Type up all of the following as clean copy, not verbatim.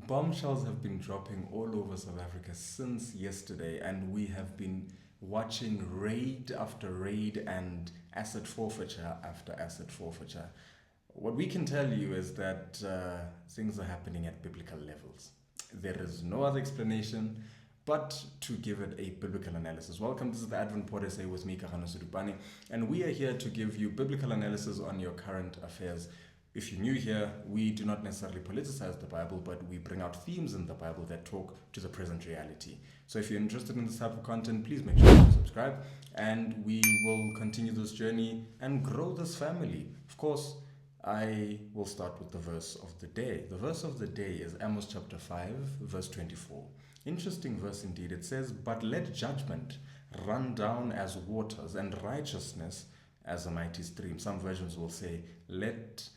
Bombshells have been dropping all over South Africa since yesterday, and we have been watching raid after raid and asset forfeiture after asset forfeiture. What we can tell you is that things are happening at biblical levels. There is no other explanation but to give it a biblical analysis. Welcome, this is the Advent Pod Essay with me, Kahano Sudupani, and we are here to give you biblical analysis on your current affairs. If you're new here, we do not necessarily politicize the Bible, but we bring out themes in the Bible that talk to the present reality. So if you're interested in this type of content, please make sure to subscribe, and we will continue this journey and grow this family. Of course, I will start with the verse of the day. The verse of the day is Amos chapter 5, verse 24. Interesting verse indeed. It says, "But let judgment run down as waters and righteousness as a mighty stream." Some versions will say, "Let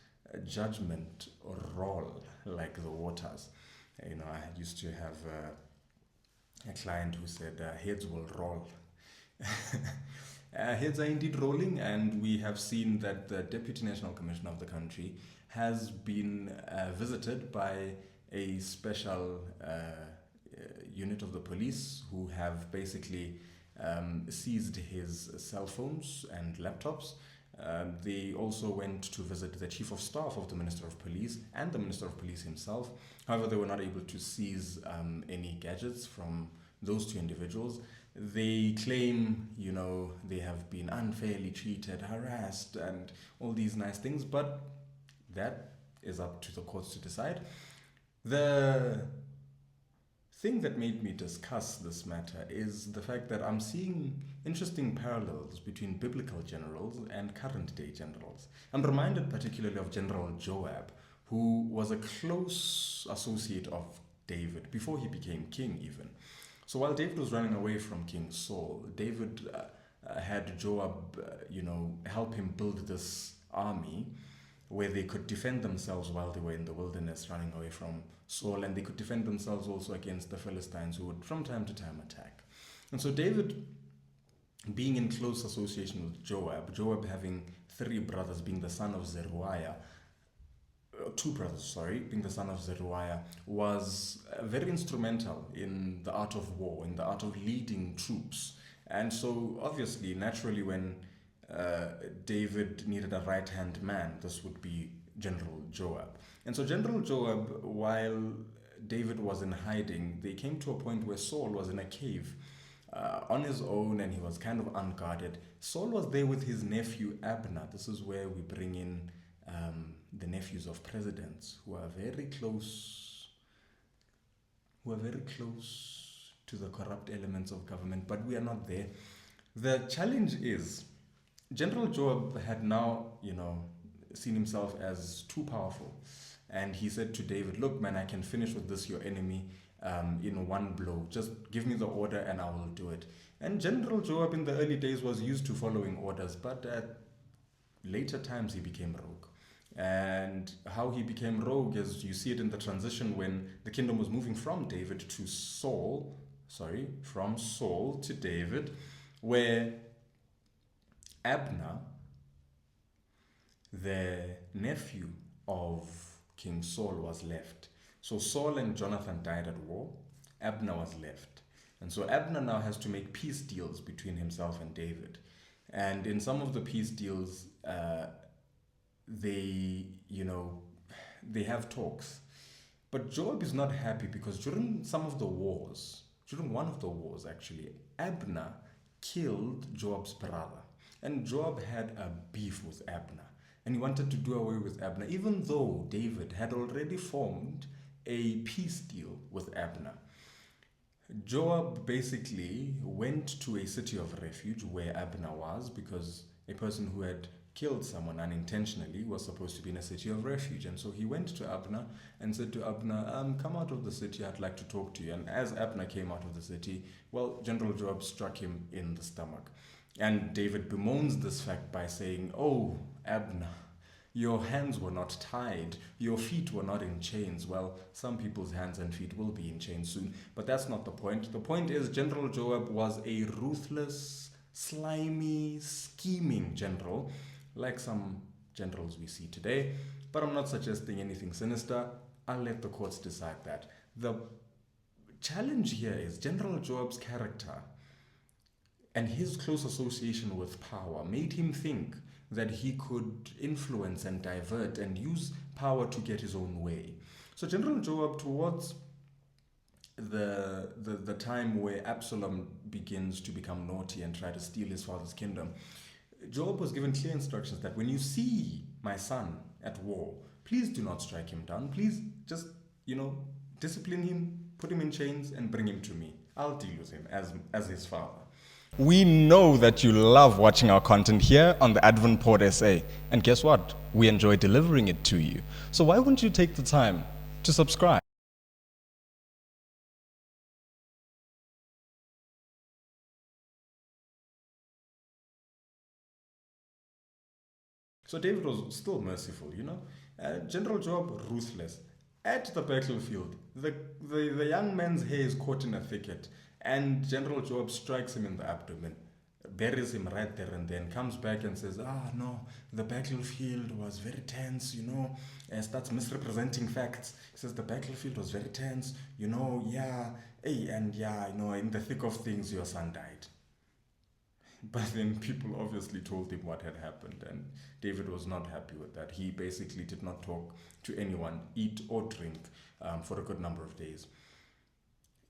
judgment roll like the waters." I used to have a client who said, "Heads will roll." Heads are indeed rolling, and we have seen that the Deputy National Commissioner of the country has been visited by a special unit of the police who have basically seized his cell phones and laptops. They also went to visit the Chief of Staff of the Minister of Police and the Minister of Police himself. However, they were not able to seize any gadgets from those two individuals. They claim, they have been unfairly treated, harassed, and all these nice things, but that is up to the courts to decide. The thing that made me discuss this matter is the fact that I'm seeing interesting parallels between biblical generals and current day generals. I'm reminded particularly of General Joab, who was a close associate of David before he became king even. So while David was running away from King Saul, David had Joab, help him build this army where they could defend themselves while they were in the wilderness running away from Saul, and they could defend themselves also against the Philistines who would from time to time attack. And so David, being in close association with Joab having three brothers, being the son of Zeruiah, two brothers, being the son of Zeruiah, was very instrumental in the art of war, in the art of leading troops. And so obviously, naturally, when David needed a right-hand man, this would be General Joab. And so General Joab, while David was in hiding, they came to a point where Saul was in a cave on his own, and he was kind of unguarded. Saul was there with his nephew Abner. This is where we bring in the nephews of presidents who are very close to the corrupt elements of government, but we are not there. The challenge is General Joab had now, seen himself as too powerful, and he said to David, "Look, man, I can finish with this your enemy in one blow. Just give me the order and I will do it." And General Joab in the early days was used to following orders, but at later times he became rogue. And how he became rogue is you see it in the transition when the kingdom was moving from Saul to David, where Abner, the nephew of King Saul, was left. So Saul and Jonathan died at war. Abner was left. And so Abner now has to make peace deals between himself and David. And in some of the peace deals, they have talks. But Joab is not happy because during one of the wars actually, Abner killed Joab's brother. And Joab had a beef with Abner. And he wanted to do away with Abner, even though David had already formed a peace deal with Abner. Joab basically went to a city of refuge where Abner was, because a person who had killed someone unintentionally was supposed to be in a city of refuge. And so he went to Abner and said to Abner, "Come out of the city, I'd like to talk to you." And as Abner came out of the city, General Joab struck him in the stomach. And David bemoans this fact by saying, "Oh, Abner, your hands were not tied, your feet were not in chains." Well, some people's hands and feet will be in chains soon, but that's not the point. The point is General Joab was a ruthless, slimy, scheming general, like some generals we see today. But I'm not suggesting anything sinister. I'll let the courts decide that. The challenge here is General Joab's character and his close association with power made him think that he could influence and divert and use power to get his own way. So General Joab, towards the time where Absalom begins to become naughty and try to steal his father's kingdom, Joab was given clear instructions that when you see my son at war, please do not strike him down. Please just, discipline him, put him in chains, and bring him to me. I'll deal with him as his father. We know that you love watching our content here on the Advent Port SA. And guess what? We enjoy delivering it to you. So why wouldn't you take the time to subscribe? So David was still merciful, General Joab, ruthless. At the battlefield, the young man's hair is caught in a thicket, and General Joab strikes him in the abdomen, buries him right there and then, comes back and says, no, the battlefield was very tense, and starts misrepresenting facts. He says the battlefield was very tense, in the thick of things, your son died. But then people obviously told him what had happened, and David was not happy with that. He basically did not talk to anyone, eat or drink, for a good number of days,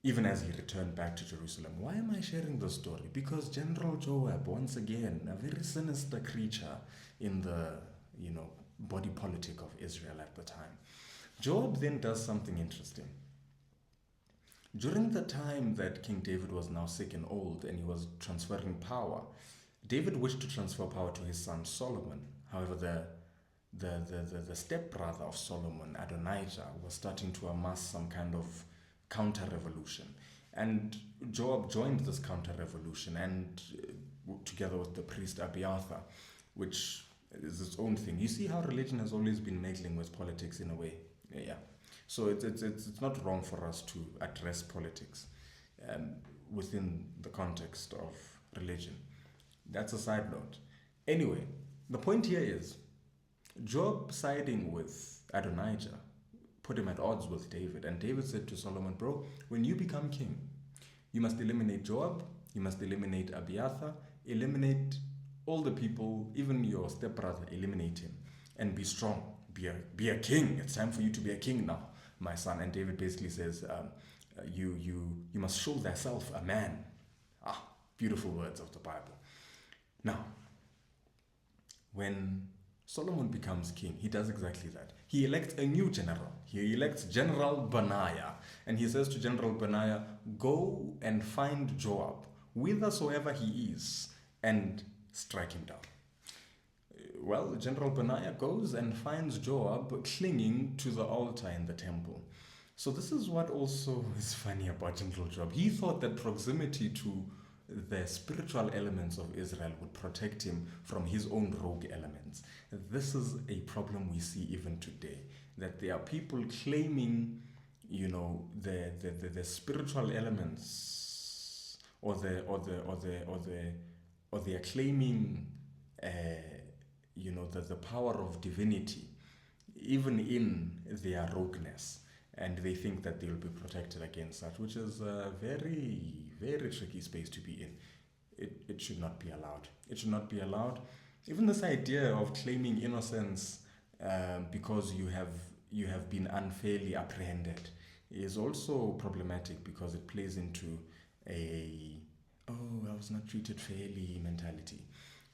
even as he returned back to Jerusalem. Why am I sharing this story? Because General Joab, once again, a very sinister creature in the, body politic of Israel at the time. Joab then does something interesting. During the time that King David was now sick and old and he was transferring power, David wished to transfer power to his son Solomon. However, the stepbrother of Solomon, Adonijah, was starting to amass some kind of counter-revolution. And Joab joined this counter-revolution, and together with the priest Abiathar, which is its own thing. You see how religion has always been meddling with politics in a way. Yeah. So it's not wrong for us to address politics within the context of religion. That's a side note. Anyway, the point here is Joab siding with Adonijah put him at odds with David. And David said to Solomon, bro, when you become king, you must eliminate Joab, you must eliminate Abiathar, eliminate all the people, even your stepbrother, eliminate him, and be strong. Be a king. It's time for you to be a king now, my son. And David basically says, you must show thyself a man. Beautiful words of the Bible. Now, when Solomon becomes king, he does exactly that. He elects a new general. He elects General Benaiah. And he says to General Benaiah, go and find Joab, whithersoever he is, and strike him down. Well, General Benaiah goes and finds Joab clinging to the altar in the temple. So this is what also is funny about General Joab. He thought that proximity to the spiritual elements of Israel would protect him from his own rogue elements. This is a problem we see even today, that there are people claiming, the spiritual elements, or they are claiming, the power of divinity, even in their rogueness, and they think that they will be protected against that, which is a very, very tricky space to be in. It should not be allowed. It should not be allowed. Even this idea of claiming innocence because you have been unfairly apprehended is also problematic, because it plays into I was not treated fairly mentality.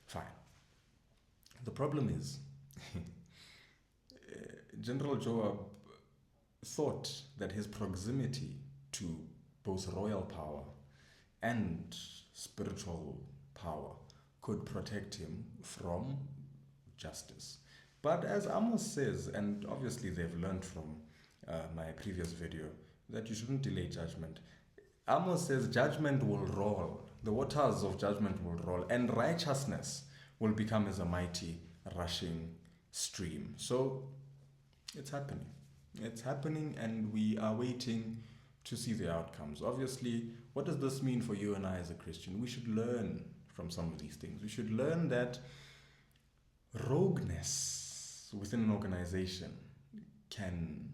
Fine. The problem is, General Joab thought that his proximity to both royal power and spiritual power could protect him from justice. But as Amos says, and obviously they've learned from my previous video, that you shouldn't delay judgment. Amos says judgment will roll, the waters of judgment will roll, and righteousness will become as a mighty rushing stream. So it's happening. It's happening, and we are waiting to see the outcomes. Obviously, what does this mean for you and I as a Christian? We should learn from some of these things. We should learn that rogueness within an organization can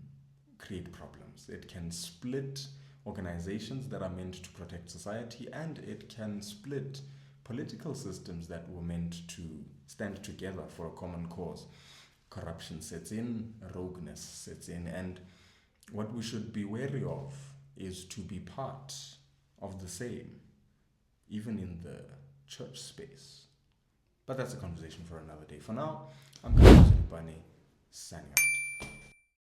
create problems. It can split organizations that are meant to protect society, and it can split political systems that were meant to stand together for a common cause. Corruption sets in, rogueness sets in, and what we should be wary of is to be part of the same, even in the church space. But that's a conversation for another day. For now, I'm Bunny, signing out.